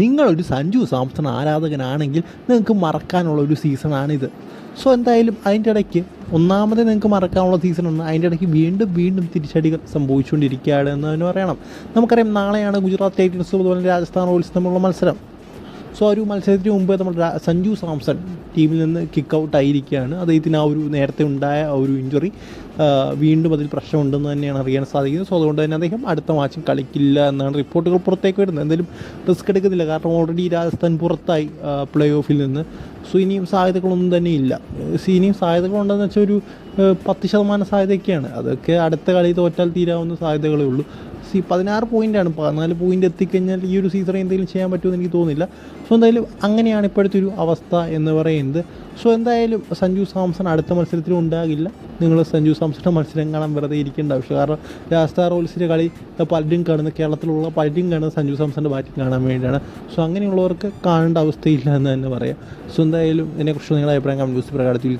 നിങ്ങളൊരു സഞ്ജു സാംസൺ ആരാധകനാണെങ്കിൽ നിങ്ങൾക്ക് മറക്കാനുള്ള ഒരു സീസണാണിത്. സോ എന്തായാലും അതിൻ്റെ ഇടയ്ക്ക് ഒന്നാമത് നിങ്ങൾക്ക് മറക്കാനുള്ള സീസണാണ്. അതിൻ്റെ ഇടയ്ക്ക് വീണ്ടും വീണ്ടും തിരിച്ചടികൾ സംഭവിച്ചുകൊണ്ടിരിക്കുകയാണ് എന്ന് തന്നെ പറയണം. നമുക്കറിയാം, നാളെയാണ് ഗുജറാത്ത് ടൈറ്റൻസ് അതുപോലെ രാജസ്ഥാൻ റോയൽസ് തമ്മിലുള്ള മത്സരം. സോ ഒരു മത്സരത്തിന് മുമ്പ് നമ്മൾ സഞ്ജു സാംസൺ ടീമിൽ നിന്ന് കിക്ക് ഔട്ട് ആയിരിക്കുകയാണ്. അദ്ദേഹത്തിന് ആ ഒരു നേരത്തെ ഉണ്ടായ ആ ഒരു ഇഞ്ചുറി വീണ്ടും അതിൽ പ്രശ്നമുണ്ടെന്ന് തന്നെയാണ് അറിയാൻ സാധിക്കുന്നത്. സോ അതുകൊണ്ട് തന്നെ അദ്ദേഹം അടുത്ത മാച്ചും കളിക്കില്ല എന്നാണ് റിപ്പോർട്ടുകൾ പുറത്തേക്ക് വരുന്നത്. എന്തായാലും റിസ്ക് എടുക്കുന്നില്ല, കാരണം ഓൾറെഡി രാജസ്ഥാൻ പുറത്തായി പ്ലേ ഓഫിൽ നിന്ന്. സോ ഇനിയും സാധ്യതകളൊന്നും തന്നെ ഇല്ല. ഇനിയും സാധ്യതകളുണ്ടെന്ന് വെച്ചാൽ ഒരു 10% സാധ്യതയൊക്കെയാണ്. അതൊക്കെ അടുത്ത കളി തോറ്റാൽ തീരാവുന്ന സാധ്യതകളേ ഉള്ളൂ. 16 പോയിൻ്റാണ്. 14 പോയിൻ്റ് എത്തിക്കഴിഞ്ഞാൽ ഈ ഒരു സീസണിൽ എന്തെങ്കിലും ചെയ്യാൻ പറ്റുമെന്ന് എനിക്ക് തോന്നുന്നില്ല. സോ എന്തായാലും അങ്ങനെയാണ് ഇപ്പോഴത്തെ ഒരു അവസ്ഥ എന്ന് പറയുന്നത്. സോ എന്തായാലും സഞ്ജു സാംസൺ അടുത്ത മത്സരത്തിലും ഉണ്ടാകില്ല. നിങ്ങൾ സഞ്ജു സാംസണിൻ്റെ മത്സരം കാണാൻ വെറുതെ ഇരിക്കേണ്ട ആവശ്യം. കാരണം രാജസ്ഥാൻ റോയൽസിൻ്റെ കളി പലരും കാണുന്ന, കേരളത്തിലുള്ള പലരും കാണുന്ന സഞ്ജു സാംസണിൻ്റെ ബാറ്റിംഗ് കാണാൻ വേണ്ടിയാണ്. സോ അങ്ങനെയുള്ളവർക്ക് കാണേണ്ട അവസ്ഥയില്ല എന്ന് തന്നെ പറയാം. സോ എന്തായാലും ഇതിനെക്കുറിച്ച് നിങ്ങളുടെ അഭിപ്രായം കമൻറ്റ് ബോക്സിൽ പ്രകാരത്തിൽ